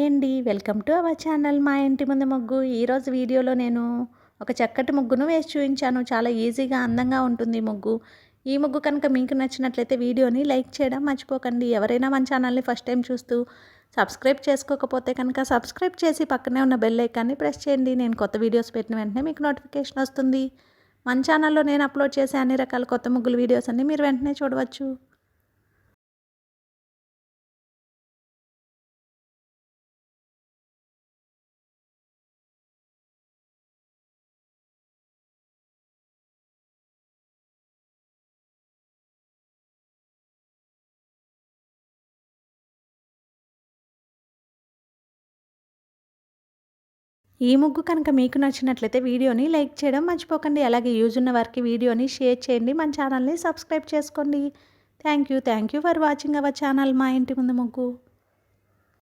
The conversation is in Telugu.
అండి. వెల్కమ్ టు అవర్ ఛానల్ మా ఇంటి ముందు ముగ్గు. ఈరోజు వీడియోలో నేను ఒక చక్కటి ముగ్గును వేసి చూపించాను. చాలా ఈజీగా అందంగా ఉంటుంది ఈ ముగ్గు. ఈ ముగ్గు కనుక మీకు నచ్చినట్లయితే వీడియోని లైక్ చేయడం మర్చిపోకండి. ఎవరైనా మన ఛానల్ని ఫస్ట్ టైం చూస్తూ సబ్స్క్రైబ్ చేసుకోకపోతే కనుక సబ్స్క్రైబ్ చేసి పక్కనే ఉన్న బెల్ ఐకాన్ని ప్రెస్ చేయండి. నేను కొత్త వీడియోస్ పెట్టిన వెంటనే మీకు నోటిఫికేషన్ వస్తుంది. మన ఛానల్లో నేను అప్లోడ్ చేసే అన్ని రకాల కొత్త ముగ్గుల వీడియోస్ అన్ని మీరు వెంటనే చూడవచ్చు. ఈ ముగ్గు కనుక మీకు నచ్చినట్లయితే వీడియోని లైక్ చేయడం మర్చిపోకండి. అలాగే యూజ్ ఉన్న వారికి వీడియోని షేర్ చేయండి. మన ఛానల్ని సబ్స్క్రైబ్ చేసుకోండి. Thank you for watching our channel మా ఇంటి ముందు ముగ్గు.